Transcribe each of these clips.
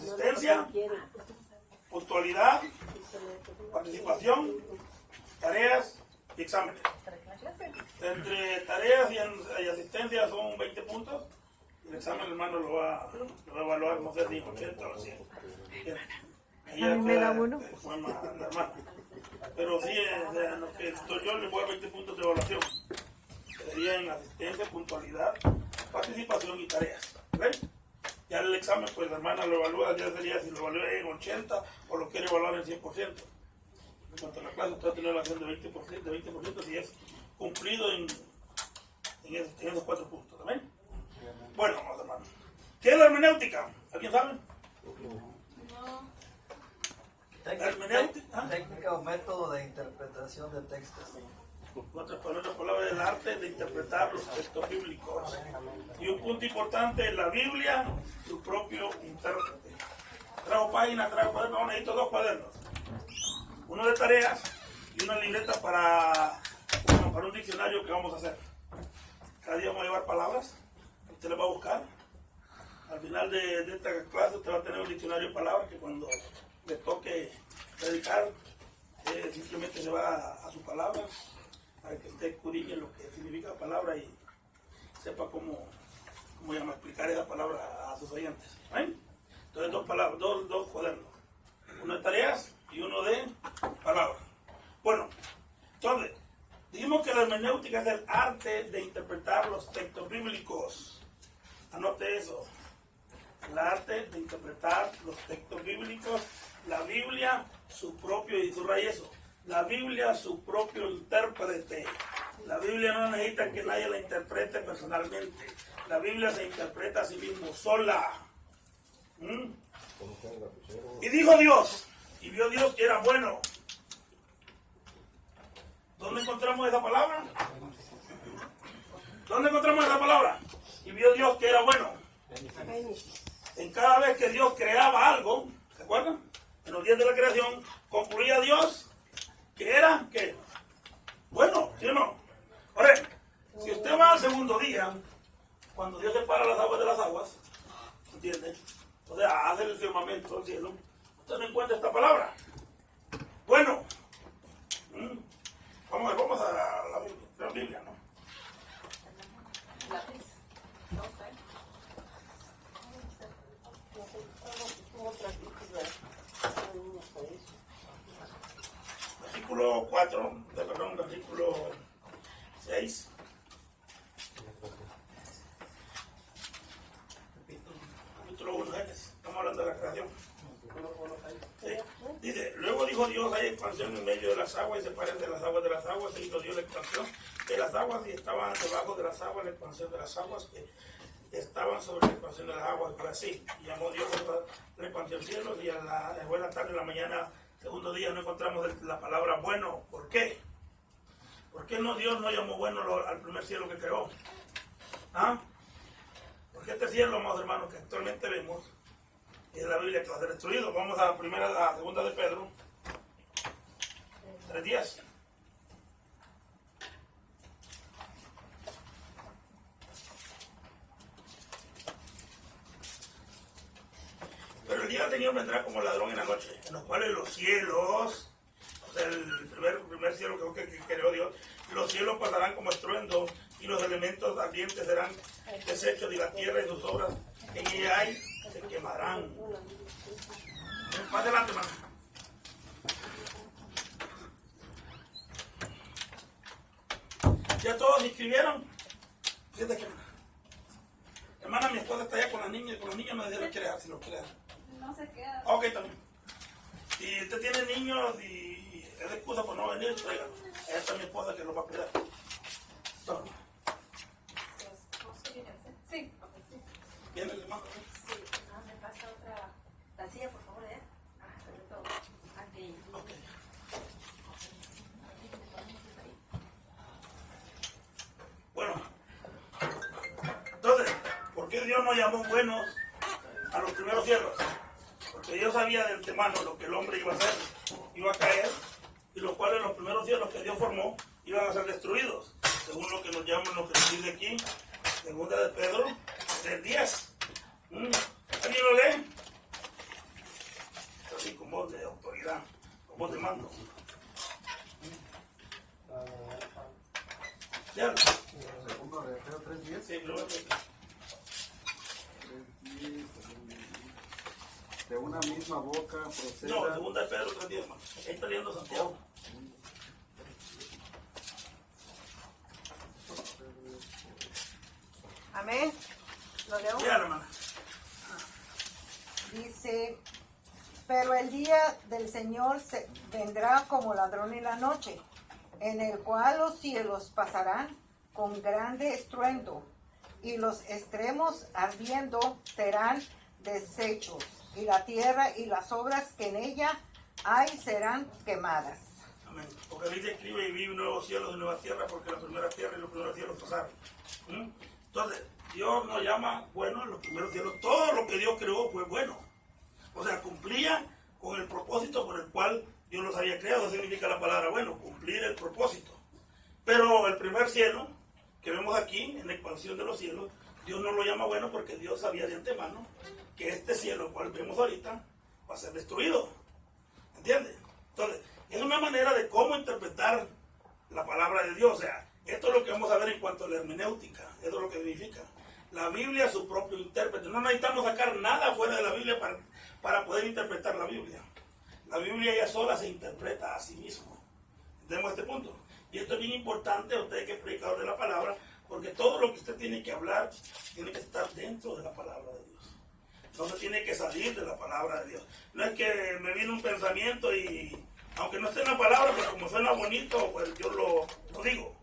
asistencia, puntualidad, participación, tareas y exámenes. Entre tareas y asistencia son 20 puntos. El examen, hermano, lo va a evaluar, no sé si 80 o 100. Ahí A mí me da uno. Pero sí, lo que yo le voy a dar 20 puntos de evaluación. Sería en asistencia, puntualidad, participación y tareas. ¿Ven? Ya el examen, pues la hermana lo evalúa, ya sería si lo evalúa en 80 o lo quiere evaluar en 100%. En cuanto a la clase, usted va a tener la acción de 20% si es cumplido en esos 4 puntos. ¿Ven? Bueno, vamos, hermanos. ¿Qué es la hermenéutica? ¿Alguien sabe? Técnica o método de interpretación de textos. Otra palabra es el arte de interpretar los textos bíblicos. Y un punto importante es la Biblia, su propio intérprete. Trajo páginas, trajo cuadernos, necesito 2 cuadernos. Uno de tareas y una libreta para un diccionario que vamos a hacer. Cada día vamos a llevar palabras, usted las va a buscar. Al final de esta clase usted va a tener un diccionario de palabras que cuando le toque predicar, simplemente se va a su palabra para que usted escudriñe lo que significa la palabra y sepa cómo explicar esa palabra a sus oyentes. ¿Ven? Entonces dos cuadernos, uno de tareas y uno de palabras. Bueno, entonces, dijimos que la hermenéutica es el arte de interpretar los textos bíblicos. Anote eso. El arte de interpretar los textos bíblicos. La Biblia, su propio, y subraya eso, la Biblia, su propio intérprete. La Biblia no necesita que nadie la interprete personalmente. La Biblia se interpreta a sí mismo sola. Y dijo Dios, y vio Dios que era bueno. ¿Dónde encontramos esa palabra? ¿Dónde encontramos esa palabra? Y vio Dios que era bueno. En cada vez que Dios creaba algo, ¿se acuerdan? En los días de la creación, concluía Dios que era, ¿qué? Bueno, ¿sí o no? Ahora, si usted va al segundo día, cuando Dios separa las aguas de las aguas, ¿entiende? O sea, hace el firmamento del cielo, usted no encuentra esta palabra. Bueno, vamos a la Biblia, ¿no? Versículo 4, versículo 6. Capítulo 1, estamos hablando de la creación. Sí. Dice, luego dijo Dios, hay expansión en medio de las aguas y separen de las aguas, se hizo Dios la expansión de las aguas y estaban debajo de las aguas, la expansión de las aguas que estaban sobre la expansión de las aguas, fue así. Y llamó Dios la expansión cielos y fue la tarde y la mañana, segundo día, no encontramos la palabra bueno. ¿Por qué? ¿Por qué Dios no llamó bueno al primer cielo que creó? ¿Ah? Porque este cielo, amados hermanos, que actualmente vemos, es la Biblia que va a ser destruido. Vamos a la segunda de Pedro, 3:10. Pero el día del Señor vendrá como ladrón en la noche, en los cuales los cielos, o sea, el primer cielo que creó Dios, los cielos pasarán como estruendo y los elementos ardientes serán deshechos y la tierra y sus obras en ella hay se quemarán. Más adelante, hermano. ¿Ya todos se inscribieron? Fíjate que, hermana, mi esposa está allá con las niñas no sé si lo quiere dejar, si lo quiere dejar. No se queda. Ok, también. Si usted tiene niños y es excusa por no venir, tráigalo. Allá está mi esposa que los va a cuidar. Toma. Sí. ¿Viene el hermano? Sí. Me pasa la silla, por favor, ¿eh? Sobre todo. Aquí. Ok. Bueno. Entonces, ¿por qué Dios no llamó buenos a los primeros cielos? Porque Dios sabía de antemano lo que el hombre iba a hacer, iba a caer, y los cuales los primeros cielos que Dios formó iban a ser destruidos, según lo que nos llaman, lo que nos dice aquí, segunda de Pedro 3:10. ¿Alguien lo lee? trabajando. ¿Cierto? Segundo de Pedro 3:10. Sí, primero que- 3:10, de una misma boca proceda. No, segunda de Pedro 3:10, hermano. Ahí está leyendo Santiago. Amén. Lo leo. Ya, hermana. Dice, pero el día del Señor vendrá como ladrón en la noche, en el cual los cielos pasarán con grande estruendo, y los extremos ardiendo serán deshechos, y la tierra y las obras que en ella hay serán quemadas. Amén. Porque dice, escribe y vi nuevos cielos y nueva tierra, porque la primera tierra y los primeros cielos pasaron. Entonces, Dios nos llama bueno en los primeros cielos. Todo lo que Dios creó fue bueno. O sea, cumplía con el propósito por el cual Dios los había creado. Eso significa la palabra bueno, cumplir el propósito. Pero el primer cielo que vemos aquí, en la expansión de los cielos, Dios no lo llama bueno porque Dios sabía de antemano que este cielo, el cual vemos ahorita, va a ser destruido. ¿Entiendes? Entonces, es una manera de cómo interpretar la palabra de Dios. O sea, esto es lo que vamos a ver en cuanto a la hermenéutica. Esto es lo que significa. La Biblia es su propio intérprete. No necesitamos sacar nada fuera de la Biblia para poder interpretar la Biblia. La Biblia ella sola se interpreta a sí misma. ¿Entendemos este punto? Y esto es bien importante a usted que es predicador de la palabra, porque todo lo que usted tiene que hablar tiene que estar dentro de la palabra de Dios. No se tiene que salir de la palabra de Dios. No es que me viene un pensamiento y aunque no esté en la palabra, pues como suena bonito, pues yo lo digo.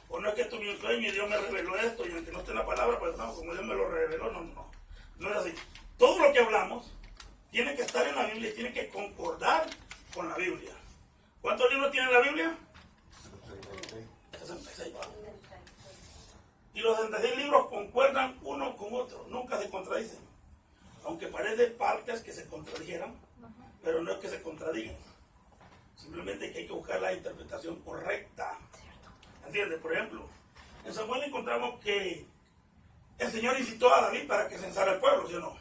O no es que tuve un sueño y Dios me reveló esto y aunque no esté en la palabra, pues no, como Dios me lo reveló, no es así. Todo lo que hablamos tiene que estar en la Biblia y tiene que concordar con la Biblia. ¿Cuántos libros tiene la Biblia? 66. Y los 66 libros concuerdan uno con otro, nunca se contradicen. Aunque parece partes que se contradijeran, pero no es que se contradigan. Simplemente que hay que buscar la interpretación correcta. ¿Entiendes? Por ejemplo, en Samuel encontramos que el Señor incitó a David para que censara el pueblo, ¿sí o no?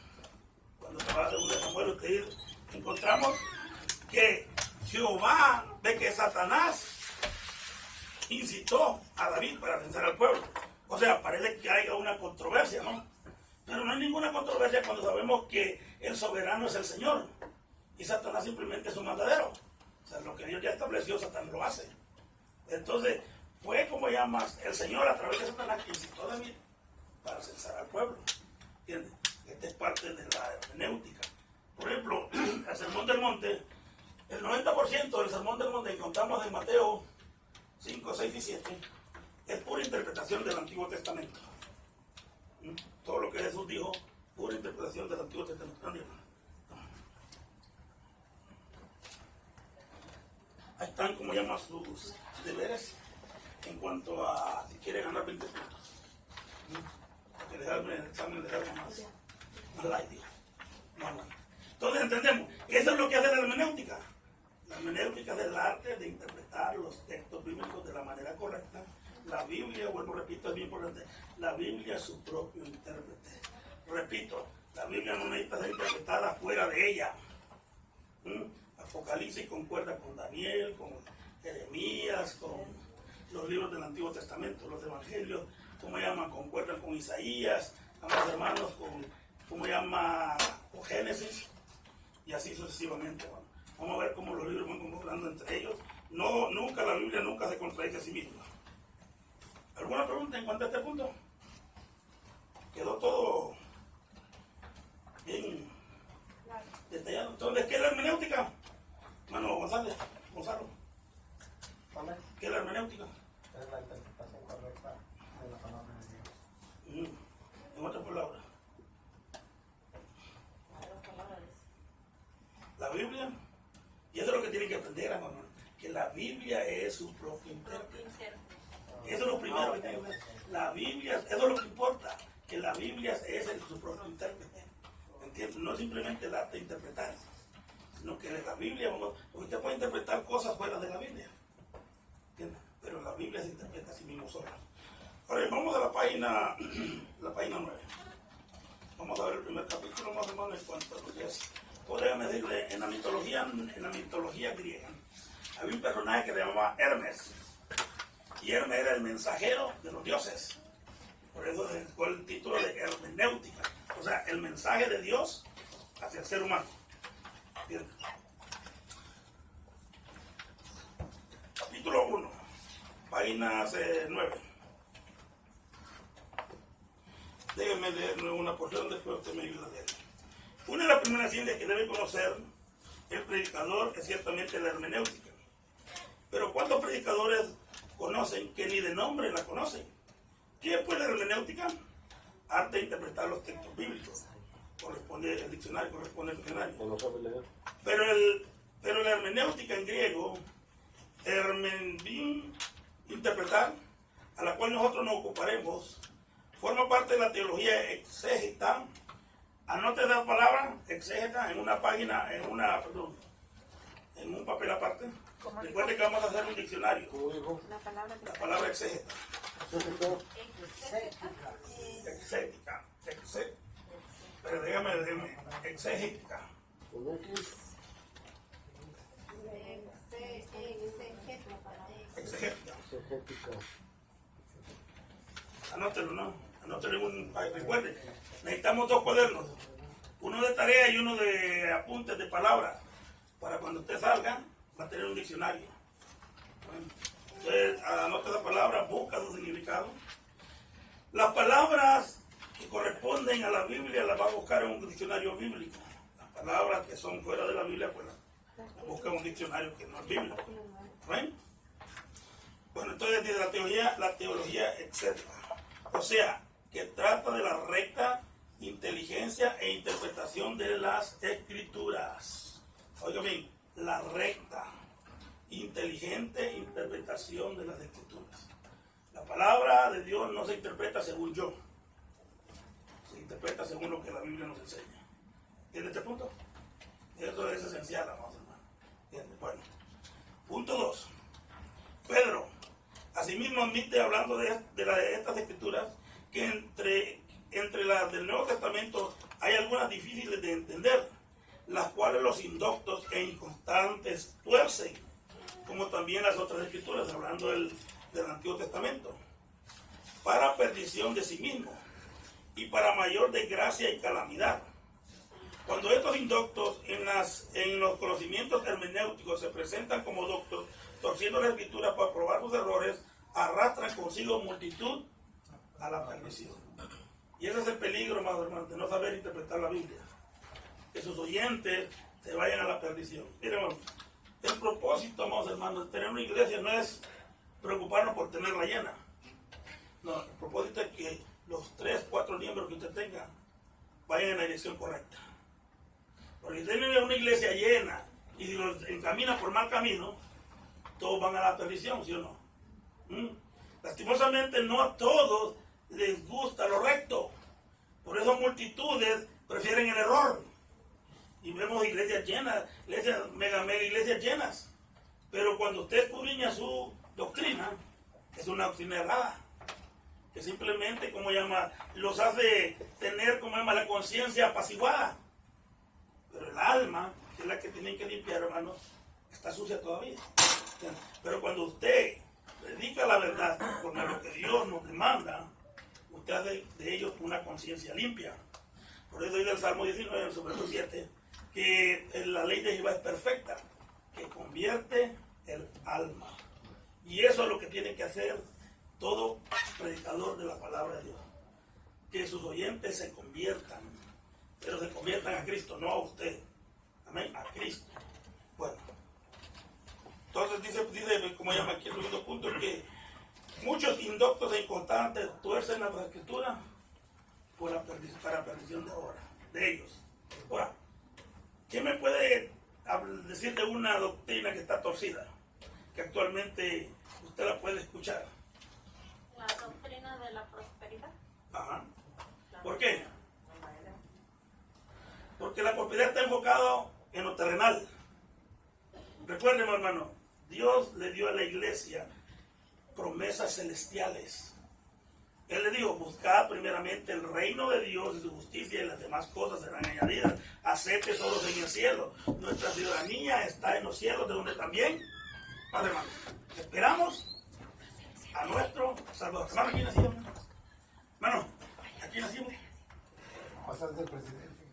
Cuando estaba en 2 Samuel, usted encontramos que Jehová ve que Satanás incitó a David para censar al pueblo. O sea, parece que haya una controversia, ¿no? Pero no hay ninguna controversia cuando sabemos que el soberano es el Señor y Satanás simplemente es un mandadero. O sea, lo que Dios ya estableció, Satanás lo hace. Entonces, fue como llamas el Señor a través de Satanás que incitó a David para censar al pueblo. ¿Entiendes? Esta es parte de la hermenéutica. Por ejemplo, el Sermón del Monte, el 90% del Sermón del Monte que encontramos en Mateo 5, 6 y 7 es pura interpretación del Antiguo Testamento. Todo lo que Jesús dijo, pura interpretación del Antiguo Testamento. Ahí están, como llaman, sus deberes en cuanto a si quiere ganar 20 puntos. Que dejarme el examen, dejarme más light. Entonces entendemos, eso es lo que hace la hermenéutica. La hermenéutica es el arte de interpretar los textos bíblicos de la manera correcta. La Biblia, vuelvo, repito, es bien importante. La Biblia es su propio intérprete. Repito, la Biblia no necesita ser interpretada fuera de ella. Apocalipsis concuerda con Daniel, con Jeremías, con los libros del Antiguo Testamento, los evangelios, ¿cómo llaman? Concuerdan con Isaías, amados hermanos, con Génesis, y así sucesivamente. Bueno, vamos a ver cómo los libros van concordando entre ellos. Nunca la Biblia nunca se contradice a sí misma. ¿Alguna pregunta en cuanto a este punto? Quedó todo bien detallado. Entonces, ¿qué es la hermenéutica? Hermano Gonzalo. ¿Qué es la hermenéutica? Es la interpretación correcta de la palabra de Dios. En otras palabras, la Biblia, y eso es lo que tienen que aprender, hermano, que la Biblia es su propio intérprete. Eso es lo primero que tienen que ver. La Biblia, eso es lo que importa, que la Biblia es su propio intérprete. ¿Entiendes? No simplemente el arte de interpretar, sino que la Biblia, porque usted puede interpretar cosas fuera de la Biblia, ¿entiendes? Pero la Biblia se interpreta a sí mismo sola. Ahora, vamos a la página 9. Vamos a ver el primer capítulo más o menos en cuanto a lo que es. Podríamos decirle, en la mitología griega, había un personaje que se llamaba Hermes. Y Hermes era el mensajero de los dioses. Por eso se fue el título de hermenéutica. O sea, el mensaje de Dios hacia el ser humano. Bien. Capítulo 1, página 9. Déjenme leer una porción, después usted me ayuda a leer. Una de las primeras ciencias que debe conocer el predicador es ciertamente la hermenéutica. Pero ¿cuántos predicadores conocen que ni de nombre la conocen? ¿Qué es pues la hermenéutica? Arte de interpretar los textos bíblicos. Corresponde el diccionario, corresponde el diccionario. Pero la hermenéutica en griego, hermenbin, interpretar, a la cual nosotros nos ocuparemos, forma parte de la teología exégeta. Anote la palabra exégeta en una página, en un papel aparte. Recuerde que vamos a hacer un diccionario. La palabra exégeta. Exética. Exégeta. Pero déjame, exégeta. Exegética. Anótelo, ¿no? Anótelo en un... Recuerde, necesitamos 2 cuadernos. Uno de tarea y uno de apuntes de palabras. Para cuando usted salga, va a tener un diccionario. Bueno, usted anota la palabra, busca su significado. Las palabras que corresponden a la Biblia las va a buscar en un diccionario bíblico. Las palabras que son fuera de la Biblia, pues las busca en un diccionario que no es bíblico. ¿Ven? Bueno, entonces dice la teología, etc. O sea, que trata de la recta inteligencia e interpretación de las escrituras. Oiga bien, la recta, inteligente interpretación de las escrituras. La palabra de Dios no se interpreta según yo, se interpreta según lo que la Biblia nos enseña. ¿Entiende este punto? Eso es esencial, amados hermanos. ¿Entiende? Bueno, punto 2. Pedro, asimismo admite, hablando de estas escrituras, que entre las del Nuevo Testamento hay algunas difíciles de entender, las cuales los indoctos e inconstantes tuercen, como también las otras escrituras, hablando del Antiguo Testamento, para perdición de sí mismo y para mayor desgracia y calamidad. Cuando estos indoctos en los conocimientos hermenéuticos se presentan como doctos, torciendo la escritura para probar sus errores, arrastran consigo multitud a la perdición. Y ese es el peligro, hermanos, de no saber interpretar la Biblia. Que sus oyentes se vayan a la perdición. Miren, hermanos, el propósito, amados hermanos, de tener una iglesia no es preocuparnos por tenerla llena. No, el propósito es que los 3, 4 miembros que usted tenga vayan en la dirección correcta. Porque si tienen una iglesia llena y si los encamina por mal camino, todos van a la perdición, ¿sí o no? Lastimosamente no a todos les gusta lo recto. Por eso multitudes prefieren el error. Y vemos iglesias llenas, mega iglesias llenas. Pero cuando usted escudriña su doctrina, es una doctrina errada. Que simplemente, los hace tener, la conciencia apaciguada. Pero el alma, que es la que tienen que limpiar, hermanos, está sucia todavía. Pero cuando usted predica la verdad, conforme a lo que Dios nos demanda, usted hace de ellos una conciencia limpia. Por eso dice el Salmo 19, en su verso 7, que la ley de Jehová es perfecta, que convierte el alma. Y eso es lo que tiene que hacer todo predicador de la palabra de Dios. Que sus oyentes se conviertan, pero se conviertan a Cristo, no a usted. Amén, a Cristo. Bueno, entonces dice como llama aquí el segundo punto, que muchos indoctos e inconstantes tuercen la escritura para perdición de ellos. Ahora, ¿quién me puede decir de una doctrina que está torcida? Que actualmente usted la puede escuchar. La doctrina de la prosperidad. Ajá. ¿Por qué? Porque la prosperidad está enfocada en lo terrenal. Recuerden, hermano, Dios le dio a la iglesia promesas celestiales. Él le dijo, buscad primeramente el reino de Dios y su justicia, y las demás cosas serán añadidas. Haced tesoros en el cielo. Nuestra ciudadanía está en los cielos, de donde también Padre hermano, esperamos a nuestro Salvador. Hermano, aquí nacimos. Hermano, aquí nacimos. Vas a ser presidente.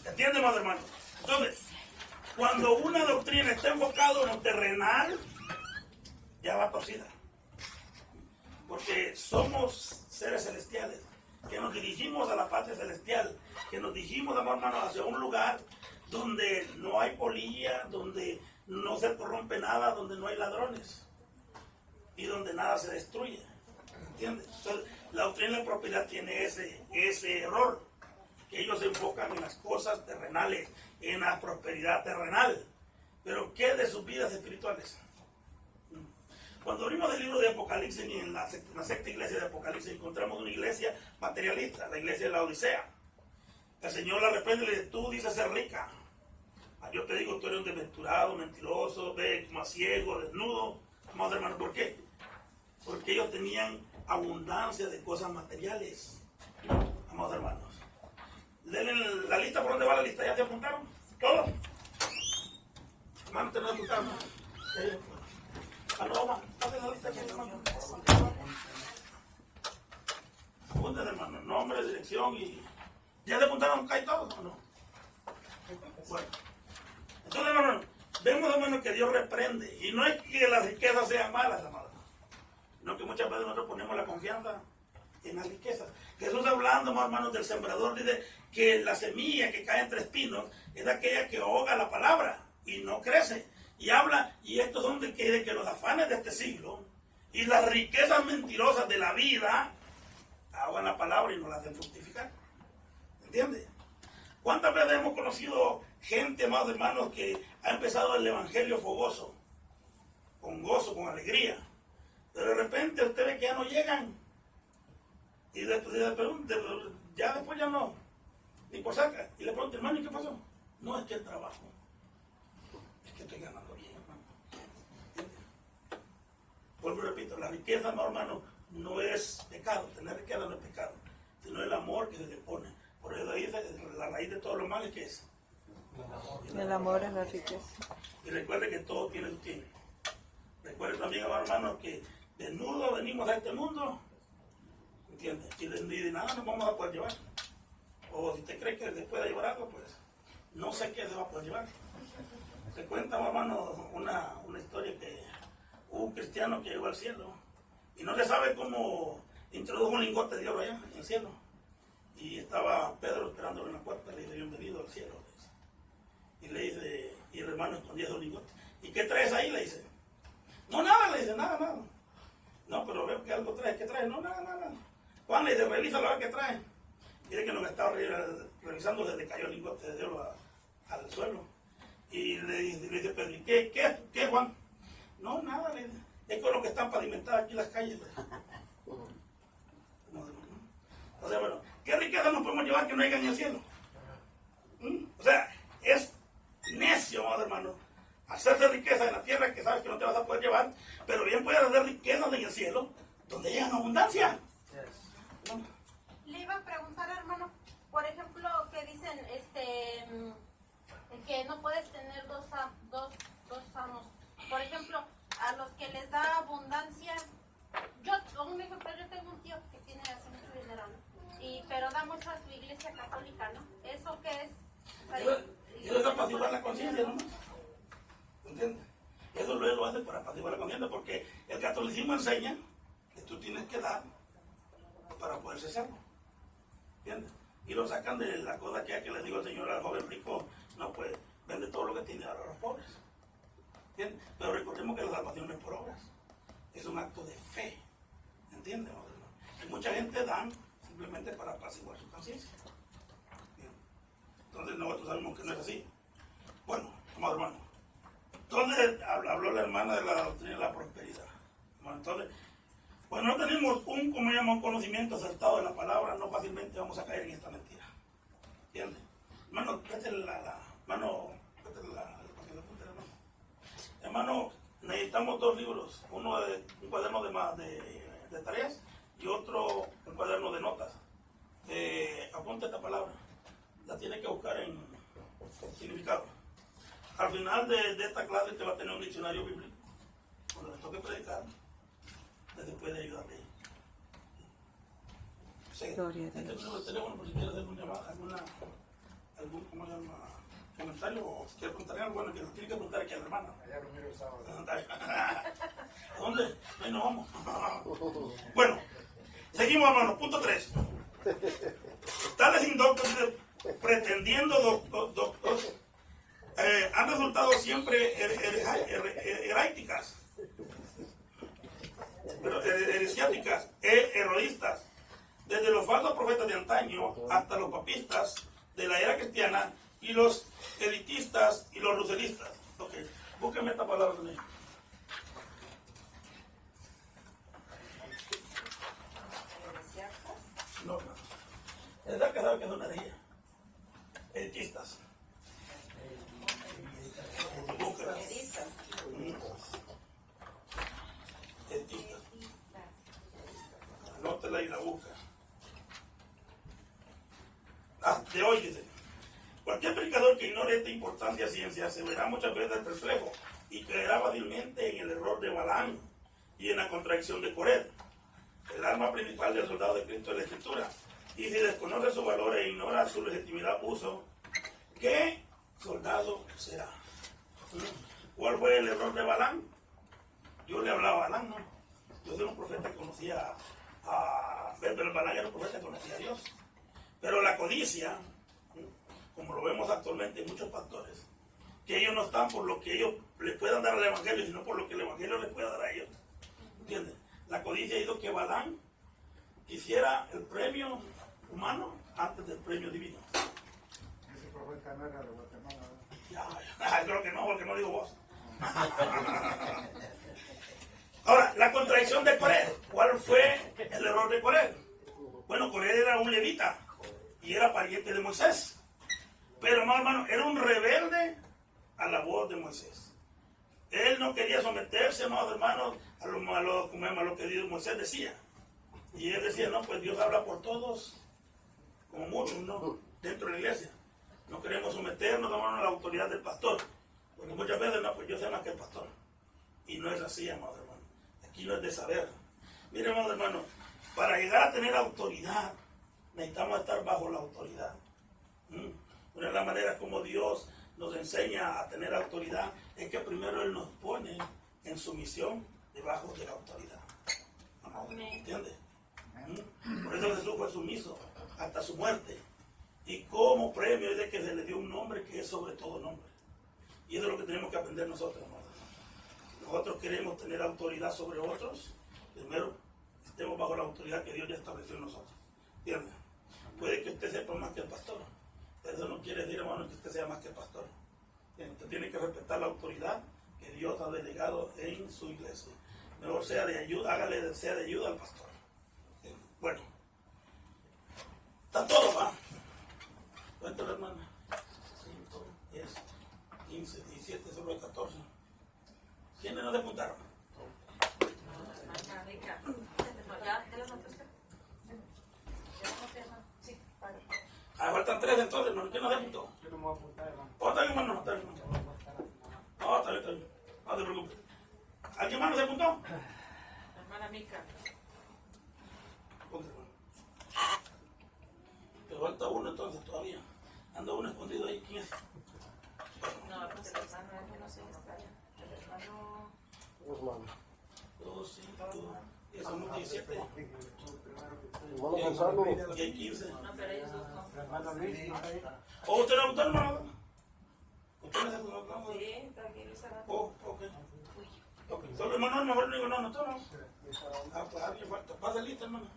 ¿Entiende, madre hermano? Entonces, cuando una doctrina está enfocada en lo terrenal, ya va torcida. Porque somos seres celestiales, que nos dirigimos a la patria celestial, que nos dirigimos, amor hermano, hacia un lugar donde no hay polilla, donde no se corrompe nada, donde no hay ladrones y donde nada se destruye. ¿Entiendes? Entonces, la doctrina de propiedad tiene ese error, que ellos se enfocan en las cosas terrenales, en la prosperidad terrenal. Pero ¿qué de sus vidas espirituales? Cuando abrimos el libro de Apocalipsis, y en la sexta iglesia de Apocalipsis encontramos una iglesia materialista, la iglesia de la Odisea. El Señor la reprende y le dice: tú dices ser rica. Yo te digo, tú eres un desventurado, mentiroso, ves más ciego, desnudo. Amados hermanos, ¿por qué? Porque ellos tenían abundancia de cosas materiales. Amados hermanos, denle la lista. ¿Por dónde va la lista? ¿Ya te apuntaron? ¿Todos? Hermano, ¿te no apuntaron? Paloma, pasen la lista aquí, hermano. Apunten, hermano, nombre, dirección y... ¿Ya te apuntaron acá y todo o no? Bueno. Entonces, hermano, vemos, hermano, que Dios reprende. Y no es que las riquezas sean malas, hermano, sino que muchas veces nosotros ponemos la confianza en las riquezas. Jesús, hablando, hermanos, del sembrador, dice que la semilla que cae entre espinos es aquella que ahoga la palabra y no crece. Y habla, y estos son de que los afanes de este siglo y las riquezas mentirosas de la vida ahogan la palabra y no la hacen fructificar. ¿Entiendes? ¿Cuántas veces hemos conocido gente, más hermanos, que ha empezado el evangelio fogoso, con gozo, con alegría, pero de repente usted ve que ya no llegan y ya después ya no, ni por saca, y le pregunta: hermano, ¿y qué pasó? No, es que el trabajo, es que estoy ganando bien, hermano. Vuelvo y repito, la riqueza, hermano, no es pecado, tener riqueza no es pecado, sino el amor que se le pone. Por eso ahí la raíz de todos los males, ¿qué es? El amor es la riqueza. Y recuerde que todo tiene su tiempo. Recuerde también, hermanos, que desnudos venimos a este mundo, ¿entiendes? Y de nada nos vamos a poder llevar. O si usted cree que se pueda llevar algo, pues no sé qué se va a poder llevar. Se cuenta, hermano, una historia que hubo un cristiano que llegó al cielo y no le sabe cómo introdujo un lingote de oro allá en el cielo. Y estaba Pedro esperándolo en la puerta, le dice: bienvenido al cielo. Y le dice, y el hermano escondía su lingote. ¿Y qué traes ahí? Le dice. No, nada, le dice, nada. No, pero veo que algo traes. ¿Qué traes? No, nada. Juan le dice: revísalo a ver qué trae. Mire que lo que estaba revisando se le cayó el lingote de oro al suelo. Y le dice Pedro: ¿y qué, Juan? No, nada, le dice. Es con lo que están pavimentadas aquí las calles. O sea, bueno, ¿qué riqueza nos podemos llevar que no haya en el cielo? O sea, es necio, hermano, hacerse riqueza en la tierra que sabes que no te vas a poder llevar, pero bien puedes hacer riquezas en el cielo donde haya abundancia. Le iba a preguntar, hermano, por ejemplo, que dicen que no puedes tener dos amos. Por ejemplo, a los que les da abundancia, un ejemplo, yo tengo un tío que tiene así mucho dinero, ¿no? Pero da mucho a su iglesia católica, ¿no? ¿Eso qué es? Eso es apaciguar la conciencia, ¿no? ¿Entiendes? Eso lo hace para apaciguar la conciencia, porque el catolicismo enseña que tú tienes que dar para poder ser salvo. ¿Entiendes? Y lo sacan de la cosa que le digo al Señor al joven rico: no, pues vende todo lo que tiene ahora a los pobres. ¿Entiendes? Pero recordemos que la salvación no es por obras, es un acto de fe. ¿Entiendes? Y mucha gente dan simplemente para apaciguar su conciencia. Entonces nosotros sabemos que no es así. Bueno, amado hermano, entonces habló la hermana de la doctrina de la prosperidad. Bueno, entonces, pues no tenemos un conocimiento acertado de la palabra, no fácilmente vamos a caer en esta mentira. ¿Entiendes? Hermano, hermano, necesitamos dos libros, uno de un cuaderno de tareas y otro un cuaderno de notas. Apunta esta palabra, la tiene que buscar en final de esta clase te va a tener un diccionario bíblico. Cuando le toque predicar, te puede ayudarle. Sí. Gloria a Dios. Este número de teléfono, por si quieres hacer algún ¿cómo se llama? Comentario o si quieres preguntar algo, bueno, que nos tiene que preguntar aquí a la hermana. Allá lo miro el sábado. ¿A dónde? Ahí nos vamos. Bueno, seguimos, hermano. Punto 3. Tales indoctos pretendiendo doctores han resultado siempre heresiáticas e heroístas. Desde los falsos profetas de antaño hasta los papistas de la era cristiana y los elitistas y los ruselistas. Ok, búsquenme esta palabra también. No, es la que sabe que es una herejía. Elitistas. Búsquenla. Elitistas. Anótela y la busca. De hoy dice, cualquier predicador que ignore esta importancia ciencia se verá muchas veces perplejo y caerá fácilmente en el error de Balaam y en la contradicción de Coré. El arma principal del soldado de Cristo es la Escritura, y si desconoce su valor e ignora su legitimidad uso, ¿qué soldado será? ¿Cuál fue el error de Balaam? Yo le hablaba a Balaam, ¿no? Yo soy un profeta que conocía pero Balaam era un profeta que conocía a Dios. Pero la codicia, como lo vemos actualmente en muchos pastores, que ellos no están por lo que ellos les puedan dar al Evangelio, sino por lo que el Evangelio les pueda dar a ellos. ¿Entiendes? La codicia hizo que Balaam quisiera el premio humano antes del premio divino. Ese profeta no era de Guatemala. Ya, creo que no, porque no digo vos. Ahora, la contradicción de Coré. ¿Cuál fue el error de Coré? Bueno, Coré era un levita y era pariente de Moisés. Pero, hermano, era un rebelde a la voz de Moisés. Él no quería someterse, hermanos, a lo que Dios, Moisés decía. Y él decía, no, pues Dios habla por todos, como muchos, ¿no? Dentro de la iglesia. No queremos someternos, hermano, a la autoridad del pastor. Porque muchas veces, no, pues yo sé más que el pastor. Y no es así, hermano. Aquí no es de saber. Miren, hermano, para llegar a tener autoridad, necesitamos estar bajo la autoridad. Una de las maneras como Dios nos enseña a tener autoridad es que primero Él nos pone en sumisión debajo de la autoridad. ¿Entiendes? Por eso Jesús fue sumiso hasta su muerte. Y como premio es de que se le dio un nombre que es sobre todo nombre. Y eso es lo que tenemos que aprender nosotros, hermanos. Nosotros queremos tener autoridad sobre otros. Primero, estemos bajo la autoridad que Dios ya estableció en nosotros. ¿Entiendes? Puede que usted sepa más que el pastor. Pero eso no quiere decir, hermano, que usted sea más que el pastor. Usted tiene que respetar la autoridad que Dios ha delegado en su iglesia. Mejor sea de ayuda, sea de ayuda al pastor. Bueno, está todo, va. Cuéntale, hermana. 5, 10, 15, 17, solo hay 14. ¿Quiénes no se apuntaron? Faltan 3 entonces, ¿no? ¿Quién no se apuntó? Yo no me voy a apuntar, hermano. Está bien, hermano, está bien. No, está bien. No te preocupes. ¿Alguien más no se apuntó? Hermana Mica. Ponte, hermano. Te falta uno entonces todavía. Anda uno escondido ahí. ¿Quién es? No, pues el hermano es que no se extraña. El hermano. 2, 5, 10, somos 17. Hermano Gonzalo. Y hay 15. No, pero ellos dos no. Hermano Luis, ¿no está ahí? ¿O usted no apuntó, hermano? ¿Usted no se apuntó? Sí, está aquí Luis Aranda. Oh, ok. Solo hermano, mejor no digo, no, tú no. Pues alguien falta. Pasa lista, hermano.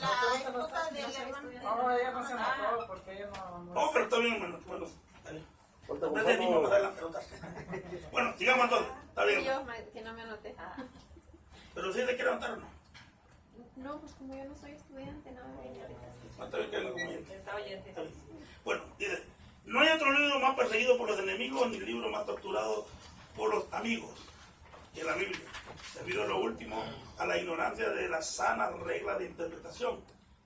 La esposa del hermano. No, ella no se mató porque ella no... Oh, pero está bien, hermano. Bueno, está bien. Falta No te animo más Gonzalo. adelante, bueno, sigamos entonces. Está bien. Yo, que no me anoté. Pero si se quiere levantar o no. No, pues como yo no soy estudiante, nada de ella. No, está bien que haga como oyente. Está oyente. Está bien. Bueno, dice, no hay otro libro más perseguido por los enemigos ni libro más torturado por los amigos que la Biblia, debido a lo último a la ignorancia de las sanas reglas de interpretación.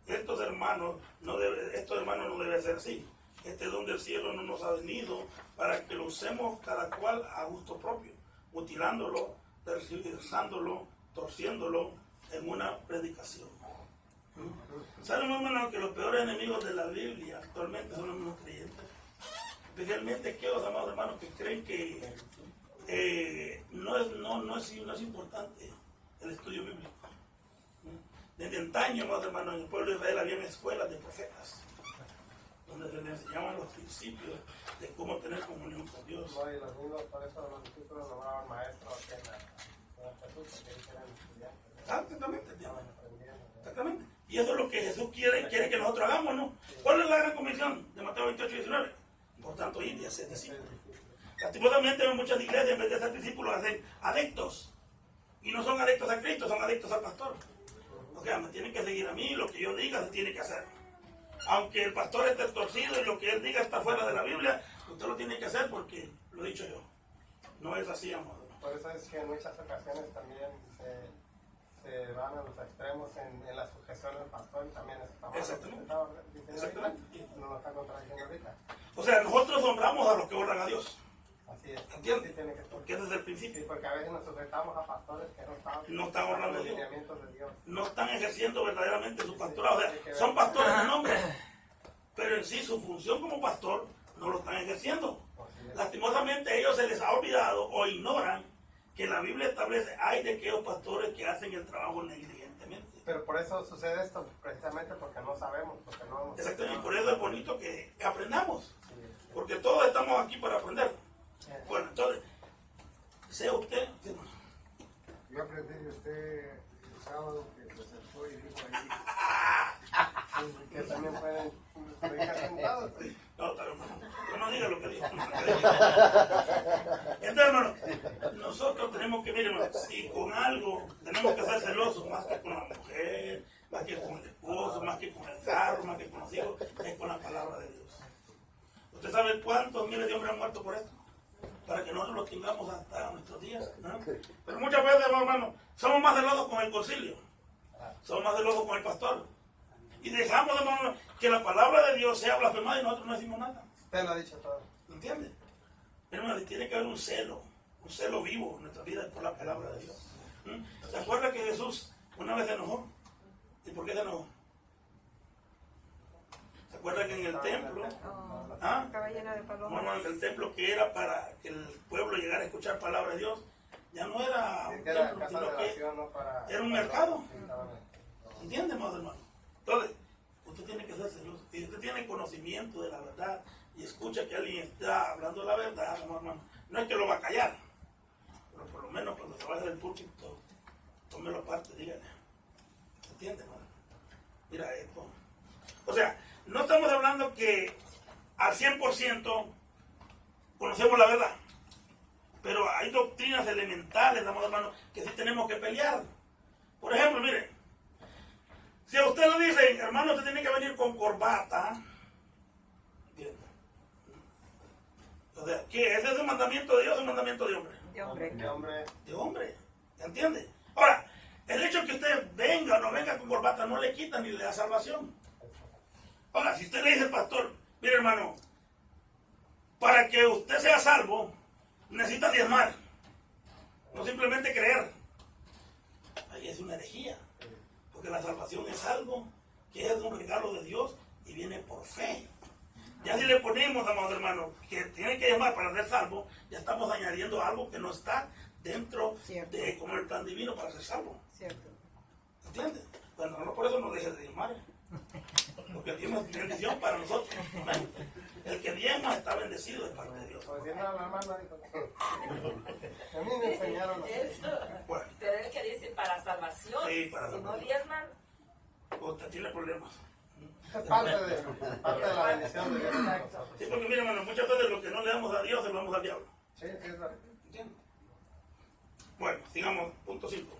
Estos hermanos no debe ser así. Este don del cielo no nos ha venido para que lo usemos cada cual a gusto propio, mutilándolo, tergiversándolo, torciéndolo en una predicación. ¿Saben, hermano, que los peores enemigos de la Biblia actualmente son los mismos creyentes? Especialmente aquellos, amados hermanos, que creen que no es importante el estudio bíblico. Desde antaño, amados hermanos, en el pueblo de Israel había escuelas de profetas, donde se les enseñaban los principios de cómo tener comunión con Dios. No, y los niños, por eso los discípulos nombraban maestros en la Jesús, porque ellos eran estudiantes. Exactamente, Estaban aprendiendo. exactamente. Y eso es lo que Jesús quiere que nosotros hagamos, ¿no? ¿Cuál es la gran comisión de Mateo 28 y 19? Por tanto, ir y hacer discípulos. Lastimosamente, en muchas iglesias, en vez de ser discípulos, hacen adictos. Y no son adictos a Cristo, son adictos al pastor. O sea, me tienen que seguir a mí, lo que yo diga se tiene que hacer. Aunque el pastor esté torcido y lo que él diga está fuera de la Biblia, usted lo tiene que hacer porque lo he dicho yo. No es así, amor. Por eso es que en muchas ocasiones también se van a los extremos en la sujeción del pastor y también está mal. Exactamente. Exactamente. No lo está contradiciendo ahorita. O sea, nosotros honramos a los que honran a Dios. Así es. ¿Entiendes? Sí, tiene que ser. Porque ese es el Sí, principio. porque a veces nos sujetamos a pastores que no están honrando a los Dios. lineamientos de Dios. No están ejerciendo verdaderamente su pastorado. O sea, son pastores de nombre, pero en sí su función como pastor no lo están ejerciendo. Lastimosamente a ellos se les ha olvidado o ignoran que la Biblia establece hay de aquellos pastores que hacen el trabajo negligentemente. Pero por eso sucede esto, precisamente porque no sabemos, porque no hemos... Exactamente, y por eso es bonito que aprendamos, porque todos estamos aquí para aprender. Bueno, entonces, sea usted... Yo aprendí de usted el sábado que se sentó y dijo ahí. Que también pueden predicar sentados. No, no diga lo que dijo. Entonces, hermano, nosotros tenemos que, miren, hermano, si con algo tenemos que ser celosos, más que con la mujer, más que con el esposo, más que con el carro, más que con los hijos, es con la palabra de Dios. ¿Usted sabe cuántos miles de hombres han muerto por esto? Para que nosotros lo tengamos hasta nuestros días, ¿no? Pero muchas veces, hermano, somos más celosos con el concilio, somos más celosos con el pastor. Y dejamos, hermano, que la palabra de Dios sea blasfemada y nosotros no decimos nada. Usted lo ha dicho todo. ¿Entiendes? Pero hermano, tiene que haber un celo vivo en nuestra vida por la palabra de Dios. ¿Se acuerda que Jesús una vez se enojó? ¿Y por qué se enojó? ¿Se acuerda que en el templo? ¿Ah? Estaba llena de palomas. Bueno, en el templo que era para que el pueblo llegara a escuchar palabra de Dios, ya no era un Que era templo, casa de sino que oración, ¿no? Para... era un mercado. Sí, estaban ahí. ¿Entiende, más hermano? Entonces, usted tiene que ser celoso. Si usted tiene conocimiento de la verdad y escucha que alguien está hablando la verdad, hermano, no es que lo va a callar, pero por lo menos cuando se vaya del púlpito, tómelo aparte, dígale. ¿Entiende, hermano? Mira esto. O sea, no estamos hablando que al 100% conocemos la verdad, pero hay doctrinas elementales, hermano, que sí tenemos que pelear. Por ejemplo, mire, si a usted le dicen, hermano, usted tiene que venir con corbata, ¿entiende? O sea, ¿qué? ¿Ese es un mandamiento de Dios o un mandamiento de hombre? De hombre. De hombre. De hombre, ¿entiende? Ahora, el hecho de que usted venga o no venga con corbata no le quita ni le da salvación. Ahora, si usted le dice al pastor, mire hermano, para que usted sea salvo, necesita diezmar, no simplemente creer. Ahí es una herejía, porque la salvación es algo que es un regalo de Dios y viene por fe. Ya si le ponemos, amados hermanos, que tiene que diezmar para ser salvo, ya estamos añadiendo algo que no está dentro Cierto. de como el plan divino para ser salvo. Cierto. ¿Entiendes? Bueno, no por eso no dejes de diezmar. Porque el diezmo es bendición para nosotros. Amén. El que diezma está bendecido de parte de Dios. Pues viendo a la hermana dijo que... A mí me enseñaron... Eso. Bueno, Pero es que dice para salvación. Sí, para si no salvación. diezman, usted tiene problemas. Es parte de la bendición de Dios. Sí, porque mire, hermano, muchas veces lo que no le damos a Dios se lo damos al diablo. Sí, sí, es verdad. ¿Entiendes? Bueno, sigamos, punto 5.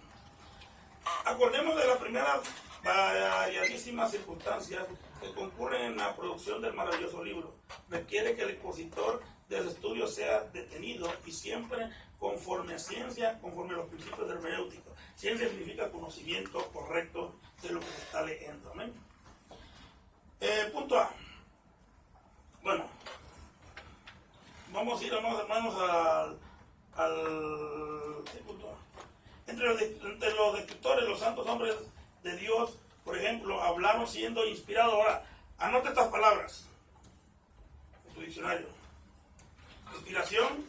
Acordemos de las primeras variadísimas circunstancias que concurren en la producción del maravilloso libro. Requiere que el expositor del estudio sea detenido y siempre conforme a ciencia, conforme a los principios de hermenéutica. Ciencia significa conocimiento correcto de lo que se está leyendo. ¿Amén? Punto A. Bueno, vamos a ir, amados hermanos, al ¿qué punto? Entre los escritores, los santos hombres de Dios, por ejemplo, hablaron siendo inspirados. Ahora, anote estas palabras en tu diccionario. Inspiración,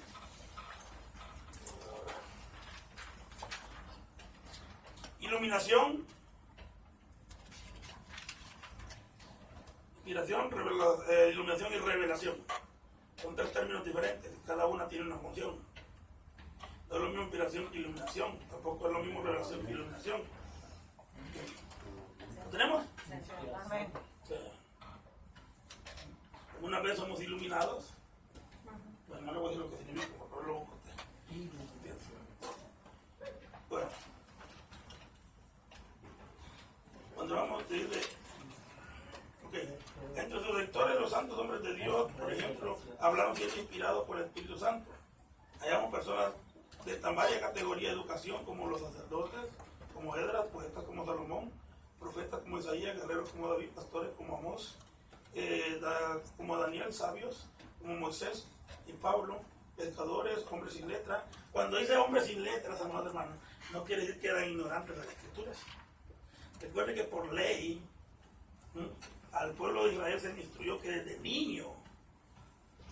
iluminación, iluminación y revelación. Son tres términos diferentes, cada una tiene una función. No es lo mismo inspiración que iluminación, tampoco es lo mismo revelación que iluminación. ¿Lo tenemos? Amén. Sí. Una vez somos iluminados. Bueno, no le voy a decir lo que significa, porque luego corté. Bueno, cuando vamos a decirle, entre sus lectores, los santos hombres de Dios, por ejemplo, hablaron siendo inspirados por el Espíritu Santo. Hallamos personas de tan varias categorías de educación como los sacerdotes, como Esdras, poetas como Salomón, profetas como Isaías, guerreros como David, pastores como Amós, como Daniel, sabios como Moisés y Pablo, pescadores, hombres sin letra. Cuando dice hombres sin letras, amados hermanos, no quiere decir que eran ignorantes de las escrituras. Recuerde que por ley al pueblo de Israel se le instruyó que desde niño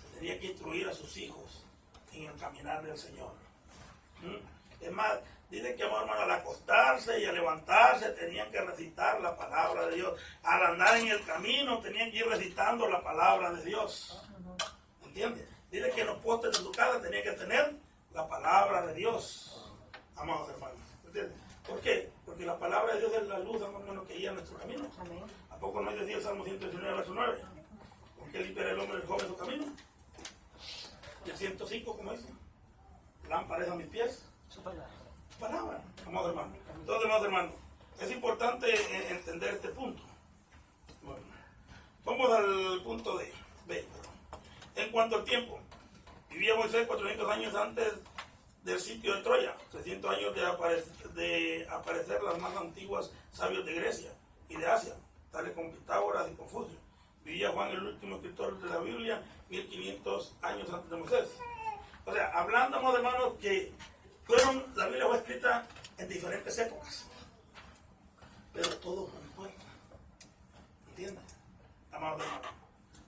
se tenía que instruir a sus hijos en el caminar del Señor. Es más, dice que, hermano, al acostarse y al levantarse tenían que recitar la palabra de Dios. Al andar en el camino tenían que ir recitando la palabra de Dios. ¿Entiendes? Dice que en los postes de su casa tenía que tener la palabra de Dios. Amados hermanos. ¿Entiendes? ¿Por qué? Porque la palabra de Dios es la luz, hermano, que guía nuestro camino. Amén. ¿A poco no decía el Salmo 119, verso 9? Porque libera el hombre del joven su camino. Y el 105, ¿cómo dice? Lámpara es a mis pies. Su palabra. Palabra, amados hermanos. Entonces, amados hermanos, es importante entender este punto. Bueno, vamos al punto B. En cuanto al tiempo, vivía Moisés 400 años antes del sitio de Troya, 300 años de aparecer las más antiguas sabios de Grecia y de Asia, tales como Pitágoras y Confucio. Vivía Juan, el último escritor de la Biblia, 1500 años antes de Moisés. O sea, hablando, amados hermanos, que la Biblia fue escrita en diferentes épocas, pero todo concuerda. ¿Entienden? Amados hermanos.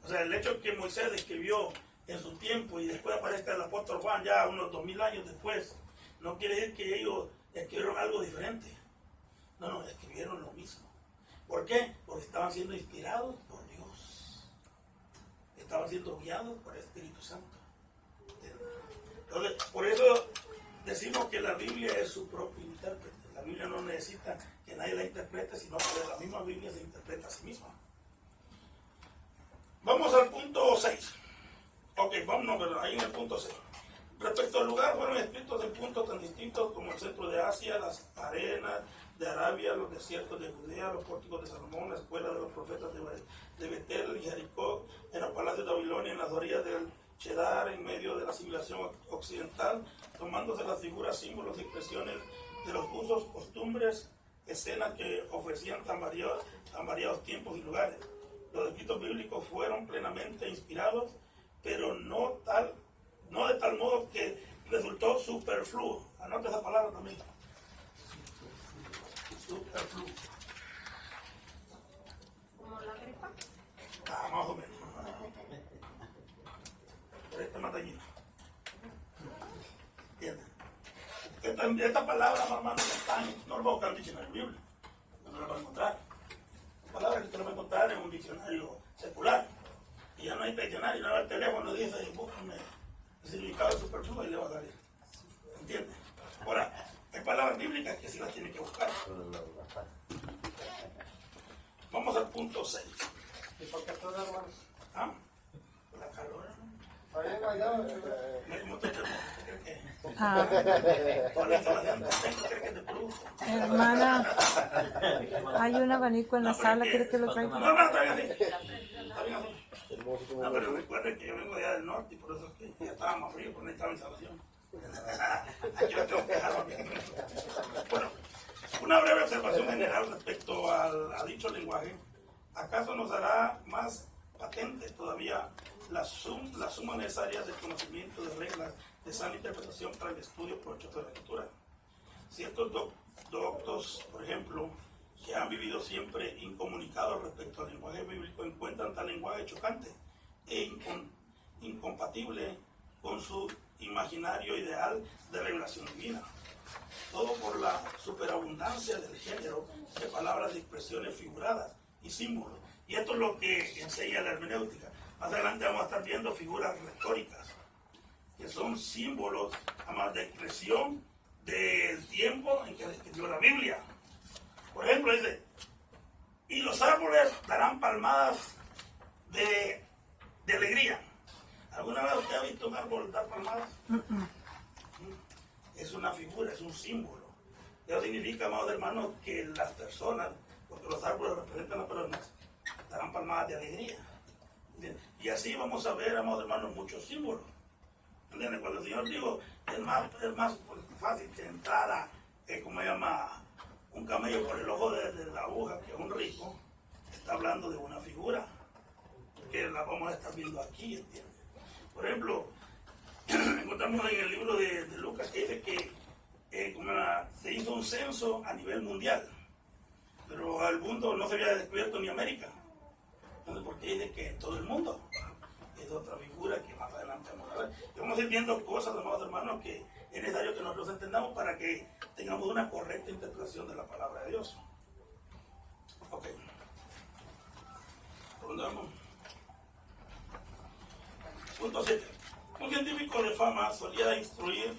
O sea, el hecho que Moisés escribió en su tiempo y después aparezca el apóstol Juan ya unos 2000 años después, no quiere decir que ellos escribieron algo diferente. No, escribieron lo mismo. ¿Por qué? Porque estaban siendo inspirados por Dios. Estaban siendo guiados por el Espíritu Santo. Entonces, por eso decimos que la Biblia es su propio intérprete. La Biblia no necesita que nadie la interprete, sino que la misma Biblia se interpreta a sí misma. Vamos al punto 6. Ok, vamos, pero ahí en el punto 6. Respecto al lugar, fueron escritos en puntos tan distintos como el centro de Asia, las arenas de Arabia, los desiertos de Judea, los pórticos de Salomón, la escuela de los profetas de Betel y Jericó, en los palacios de Babilonia, en las orillas del Cheddar, en medio de la civilización occidental, tomándose las figuras, símbolos y expresiones de los usos, costumbres, escenas que ofrecían tan variados tiempos y lugares. Los escritos bíblicos fueron plenamente inspirados, pero no de tal modo que resultó superfluo. Anote esa palabra también. Superfluo. Como la gripa. Más o menos. Pero esta más dañina. ¿Entiendes? Esta palabra, hermano, no lo va a buscar en el diccionario bíblico. No la va a encontrar. Palabra que usted no va a encontrar en un diccionario secular. Y ya no hay diccionario, no hay teléfono, dice, búscame el significado de superfluo y le va a salir. ¿Entiendes? Ahora, hay palabras bíblicas que sí las tiene que buscar. Vamos al punto 6. ¿Y por qué tú, hermano? ¿Ah? La calor. Está bien, guayado. ¿Cómo te crees que? Ah, ¿Cuál es la información que tengo? ¿Crees que te produce? hermana, hay un abanico en la sala, ¿quiere que lo traiga? No, está bien así. Está bien así. No, pero recuerden que yo vengo allá del norte y por eso es que ya estaba más frío, porque necesitaba instalación. Aquí lo tengo que dejar bien. Bueno, una breve observación general respecto a dicho lenguaje. ¿Acaso nos hará más patente todavía la suma necesaria de conocimiento de reglas de sana interpretación para el estudio provechoso de la Escritura. Ciertos doctos, por ejemplo, que han vivido siempre incomunicados respecto al lenguaje bíblico, encuentran tal lenguaje chocante e incompatible con su imaginario ideal de revelación divina. Todo por la superabundancia del género de palabras y expresiones figuradas y símbolos. Y esto es lo que enseña la hermenéutica. Más adelante vamos a estar viendo figuras retóricas, que son símbolos además de expresión del tiempo en que se escribió la Biblia. Por ejemplo, dice, y los árboles darán palmadas de alegría. ¿Alguna vez usted ha visto un árbol dar palmadas? Es una figura, es un símbolo. Eso significa, amados hermanos, que las personas, porque los árboles representan a las personas, darán palmadas de alegría. ¿Entiendes? Y así vamos a ver, amados hermanos, muchos símbolos. ¿Entiendes? Cuando el Señor dijo, es más fácil que entrara, como se llama, un camello por el ojo de la aguja que un rico, está hablando de una figura que la vamos a estar viendo aquí, ¿entiendes? Por ejemplo, encontramos en el libro de Lucas que dice que se hizo un censo a nivel mundial, pero al mundo no se había descubierto ni América. Entonces, ¿por qué dice que en todo el mundo? Es otra figura que más adelante vamos a ver. Y vamos a ir viendo cosas, amados hermanos, que es necesario que nosotros entendamos para que tengamos una correcta interpretación de la palabra de Dios. Ok. ¿Por dónde vamos? Punto 7. Un científico de fama solía instruir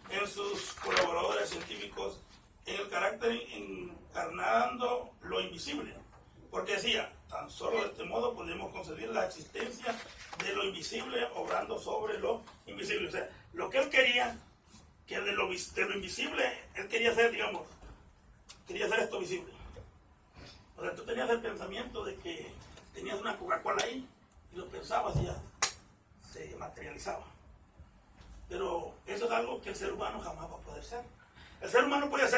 en sus colaboradores científicos en el carácter encarnando lo invisible, porque decía, tan solo de este modo podemos concebir la existencia de lo invisible obrando sobre lo invisible. O sea, lo que él quería, que de lo invisible, él quería hacer, digamos, quería hacer esto visible. O sea, tú tenías el pensamiento de que tenías una Coca-Cola ahí, y lo pensabas y ya se materializaba. Pero eso es algo que el ser humano jamás va a poder ser. El ser humano puede hacer